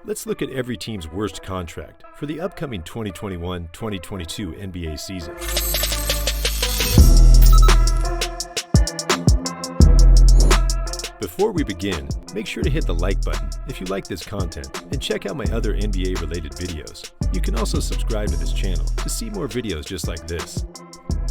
let's look at every team's worst contract for the upcoming 2021-2022 NBA season. Before we begin, make sure to hit the like button if you like this content and check out my other NBA-related videos. You can also subscribe to this channel to see more videos just like this.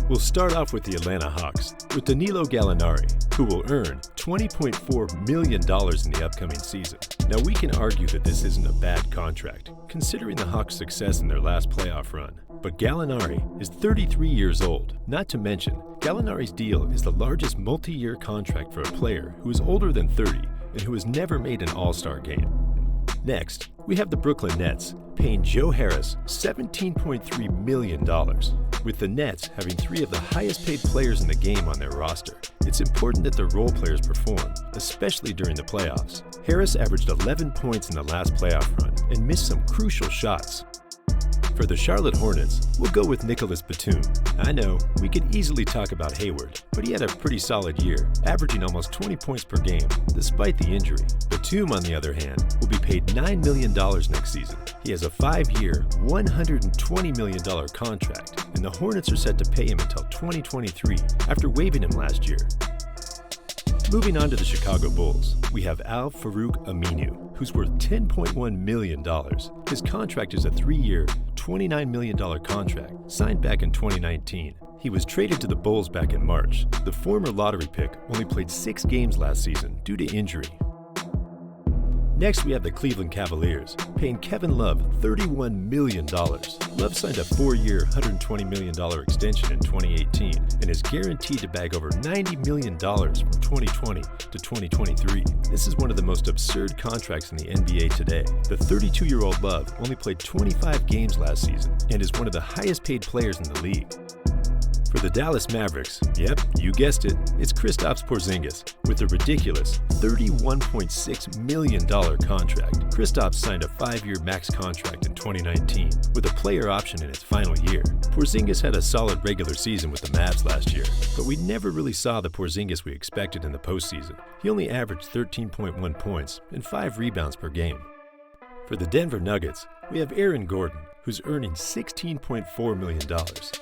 We'll start off with the Atlanta Hawks with Danilo Gallinari, who will earn $20.4 million in the upcoming season. Now, we can argue that this isn't a bad contract, considering the Hawks' success in their last playoff run. But Gallinari is 33 years old. Not to mention, Gallinari's deal is the largest multi-year contract for a player who is older than 30 and who has never made an All-Star game. Next, we have the Brooklyn Nets paying Joe Harris $17.3 million. With the Nets having three of the highest-paid players in the game on their roster, it's important that their role players perform, especially during the playoffs. Harris averaged 11 points in the last playoff run and missed some crucial shots. For the Charlotte Hornets, we'll go with Nicholas Batum. I know, we could easily talk about Hayward, but he had a pretty solid year, averaging almost 20 points per game, despite the injury. Batum, on the other hand, will be paid $9 million next season. He has a 5-year, $120 million contract, and the Hornets are set to pay him until 2023, after waiving him last year. Moving on to the Chicago Bulls, we have Al-Farouq Aminu, who's worth $10.1 million. His contract is a 3-year, $29 million contract, signed back in 2019. He was traded to the Bulls back in March. The former lottery pick only played 6 games last season due to injury. Next, we have the Cleveland Cavaliers, paying Kevin Love $31 million. Love signed a 4-year, $120 million extension in 2018 and is guaranteed to bag over $90 million from 2020 to 2023. This is one of the most absurd contracts in the NBA today. The 32-year-old Love only played 25 games last season and is one of the highest-paid players in the league. For the Dallas Mavericks, yep, you guessed it, it's Kristaps Porzingis with a ridiculous $31.6 million contract. Kristaps signed a 5-year max contract in 2019 with a player option in its final year. Porzingis had a solid regular season with the Mavs last year, but we never really saw the Porzingis we expected in the postseason. He only averaged 13.1 points and 5 rebounds per game. For the Denver Nuggets, we have Aaron Gordon, who's earning $16.4 million.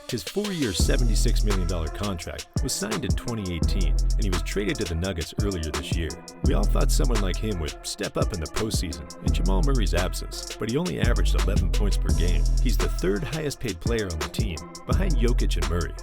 His 4-year, $76 million contract was signed in 2018, and he was traded to the Nuggets earlier this year. We all thought someone like him would step up in the postseason in Jamal Murray's absence, but he only averaged 11 points per game. He's the 3rd highest-paid player on the team, behind Jokic and Murray.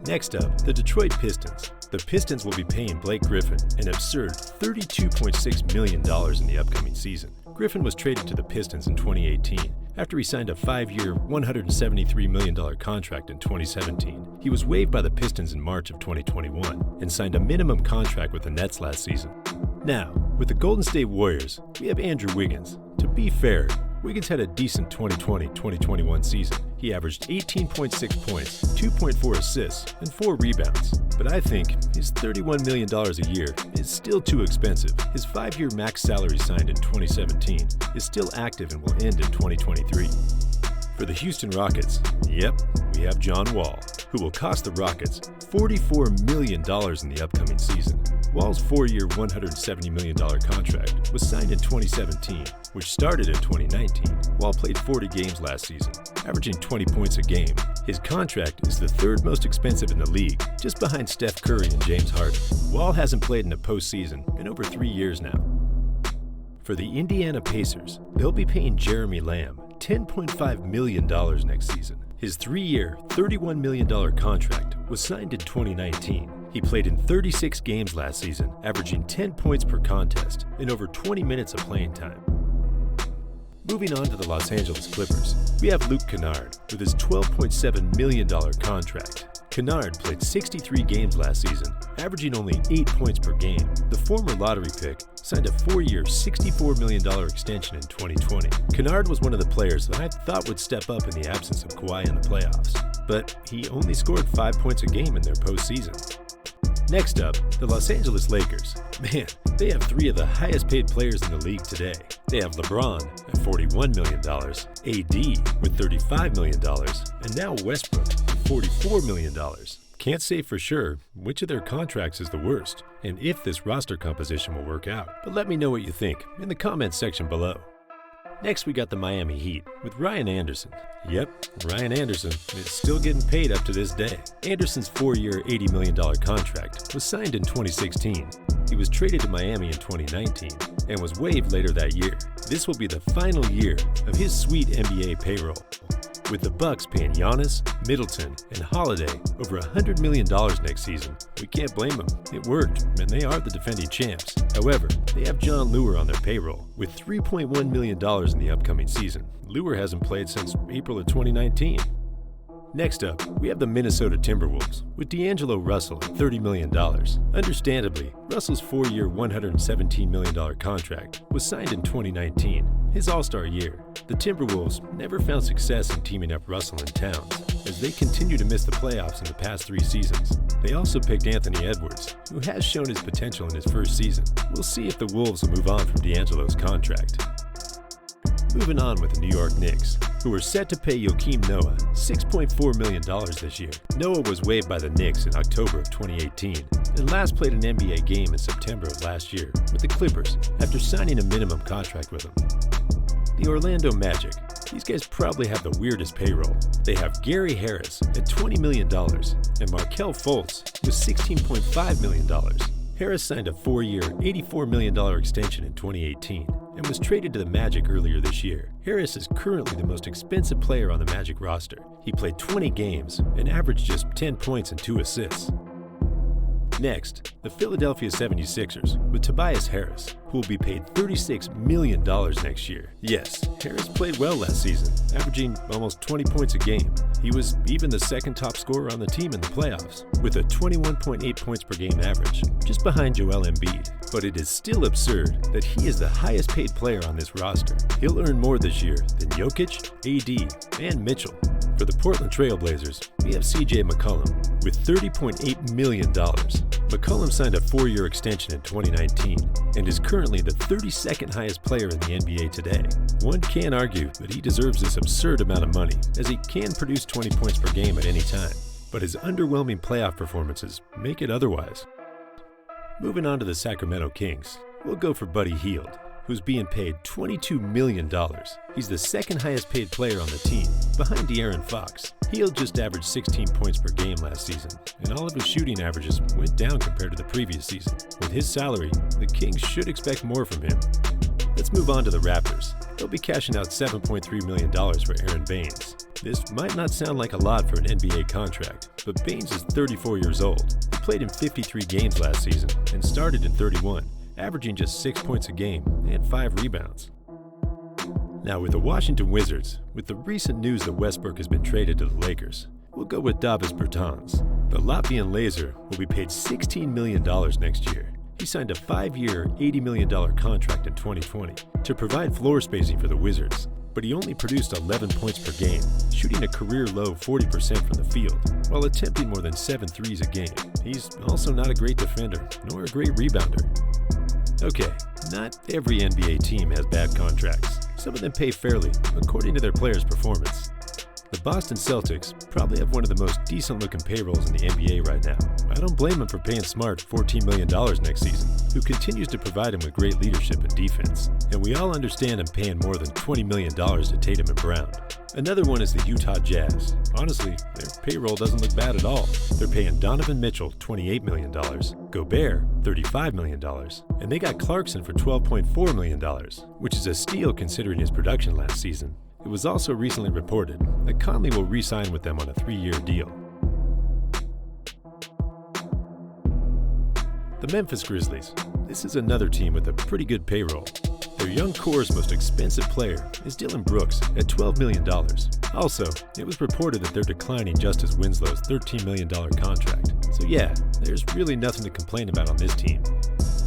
Next up, the Detroit Pistons. The Pistons will be paying Blake Griffin an absurd $32.6 million in the upcoming season. Griffin was traded to the Pistons in 2018 after he signed a 5-year, $173 million contract in 2017. He was waived by the Pistons in March of 2021 and signed a minimum contract with the Nets last season. Now, with the Golden State Warriors, we have Andrew Wiggins. To be fair, Wiggins had a decent 2020-2021 season. He averaged 18.6 points, 2.4 assists, and 4 rebounds. But I think his $31 million a year is still too expensive. His 5-year max salary signed in 2017 is still active and will end in 2023. For the Houston Rockets, yep, we have John Wall, who will cost the Rockets $44 million in the upcoming season. Wall's 4-year, $170 million contract was signed in 2017, which started in 2019. Wall played 40 games last season, averaging 20 points a game. His contract is the 3rd most expensive in the league, just behind Steph Curry and James Harden. Wall hasn't played in a postseason in over 3 years now. For the Indiana Pacers, they'll be paying Jeremy Lamb $10.5 million next season. His 3-year, $31 million contract was signed in 2019. He played in 36 games last season, averaging 10 points per contest and over 20 minutes of playing time. Moving on to the Los Angeles Clippers, we have Luke Kennard with his $12.7 million contract. Kennard played 63 games last season, averaging only 8 points per game. The former lottery pick signed a 4-year, $64 million extension in 2020. Kennard was one of the players that I thought would step up in the absence of Kawhi in the playoffs, but he only scored 5 points a game in their postseason. Next up, the Los Angeles Lakers. Man, they have 3 of the highest paid players in the league today. They have LeBron at $41 million, AD with $35 million, and now Westbrook with $44 million. Can't say for sure which of their contracts is the worst, and if this roster composition will work out. But let me know what you think in the comments section below. Next, we got the Miami Heat with Ryan Anderson. Yep, Ryan Anderson is still getting paid up to this day. Anderson's 4-year, $80 million contract was signed in 2016. He was traded to Miami in 2019 and was waived later that year. This will be the final year of his sweet NBA payroll, with the Bucks paying Giannis, Middleton, and Holiday over $100 million next season. We can't blame them. It worked, and they are the defending champs. However, they have John Leuer on their payroll, with $3.1 million in the upcoming season. Leuer hasn't played since April of 2019. Next up, we have the Minnesota Timberwolves with D'Angelo Russell at $30 million. Understandably, Russell's 4-year, $117 million contract was signed in 2019, his All-Star year. The Timberwolves never found success in teaming up Russell and Towns, as they continue to miss the playoffs in the past 3 seasons. They also picked Anthony Edwards, who has shown his potential in his first season. We'll see if the Wolves will move on from D'Angelo's contract. Moving on with the New York Knicks, who are set to pay Joakim Noah $6.4 million this year. Noah was waived by the Knicks in October of 2018 and last played an NBA game in September of last year with the Clippers after signing a minimum contract with them. The Orlando Magic. These guys probably have the weirdest payroll. They have Gary Harris at $20 million and Markelle Fultz with $16.5 million. Harris signed a 4-year, $84 million extension in 2018 and was traded to the Magic earlier this year. Harris is currently the most expensive player on the Magic roster. He played 20 games and averaged just 10 points and 2 assists. Next, the Philadelphia 76ers with Tobias Harris, who will be paid $36 million next year. Yes, Harris played well last season, averaging almost 20 points a game. He was even the second top scorer on the team in the playoffs, with a 21.8 points per game average, just behind Joel Embiid. But it is still absurd that he is the highest paid player on this roster. He'll earn more this year than Jokic, AD, and Mitchell. For the Portland Trail Blazers, we have CJ McCollum with $30.8 million. McCollum signed a 4-year extension in 2019 and is currently the 32nd highest player in the NBA today. One can argue that he deserves this absurd amount of money, as he can produce 20 points per game at any time, but his underwhelming playoff performances make it otherwise. Moving on to the Sacramento Kings, we'll go for Buddy Hield, who's being paid $22 million. He's the second highest paid player on the team, behind De'Aaron Fox. Hield just averaged 16 points per game last season, and all of his shooting averages went down compared to the previous season. With his salary, the Kings should expect more from him. Let's move on to the Raptors. They'll be cashing out $7.3 million for Aaron Baines. This might not sound like a lot for an NBA contract, but Baines is 34 years old. He played in 53 games last season and started in 31, averaging just 6 points a game and 5 rebounds. Now with the Washington Wizards, with the recent news that Westbrook has been traded to the Lakers, we'll go with Davis Bertans. The Latvian Laser will be paid $16 million next year. He signed a 5-year, $80 million contract in 2020 to provide floor spacing for the Wizards, but he only produced 11 points per game, shooting a career-low 40% from the field, while attempting more than 7 threes a game. He's also not a great defender, nor a great rebounder. Okay, not every NBA team has bad contracts. Some of them pay fairly, according to their players' performance. The Boston Celtics probably have one of the most decent-looking payrolls in the NBA right now. I don't blame them for paying Smart $14 million next season, who continues to provide him with great leadership and defense. And we all understand him paying more than $20 million to Tatum and Brown. Another one is the Utah Jazz. Honestly, their payroll doesn't look bad at all. They're paying Donovan Mitchell $28 million, Gobert $35 million, and they got Clarkson for $12.4 million, which is a steal considering his production last season. It was also recently reported that Conley will re-sign with them on a 3-year deal. The Memphis Grizzlies. This is another team with a pretty good payroll. Their young core's most expensive player is Dylan Brooks at $12 million. Also, it was reported that they're declining Justice Winslow's $13 million contract. So yeah, there's really nothing to complain about on this team.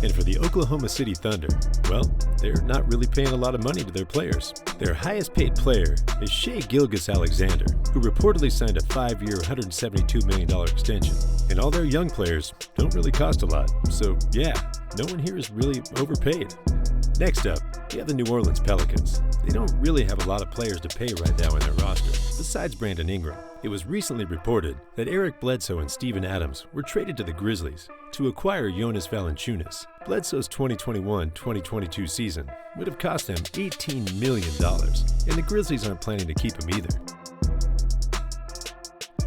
And for the Oklahoma City Thunder, well, they're not really paying a lot of money to their players. Their highest paid player is Shai Gilgeous-Alexander, who reportedly signed a 5-year, $172 million extension. And all their young players don't really cost a lot. So yeah, no one here is really overpaid. Next up, we have the New Orleans Pelicans. They don't really have a lot of players to pay right now in their roster, besides Brandon Ingram. It was recently reported that Eric Bledsoe and Steven Adams were traded to the Grizzlies to acquire Jonas Valanciunas. Bledsoe's 2021-2022 season would have cost them $18 million, and the Grizzlies aren't planning to keep him either.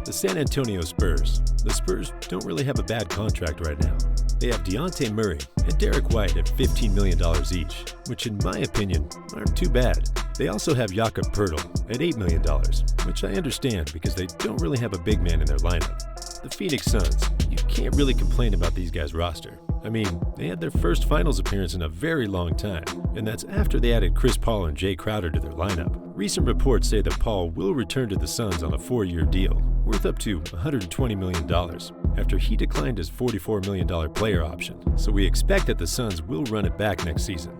The San Antonio Spurs. The Spurs don't really have a bad contract right now. They have Dejounte Murray and Derek White at $15 million each, which in my opinion aren't too bad. They also have Jakob Poeltl at $8 million, which I understand because they don't really have a big man in their lineup. The Phoenix Suns. You can't really complain about these guys' roster. I mean, they had their first finals appearance in a very long time, and that's after they added Chris Paul and Jay Crowder to their lineup. Recent reports say that Paul will return to the Suns on a 4-year deal, worth up to $120 million, after he declined his $44 million player option. So we expect that the Suns will run it back next season.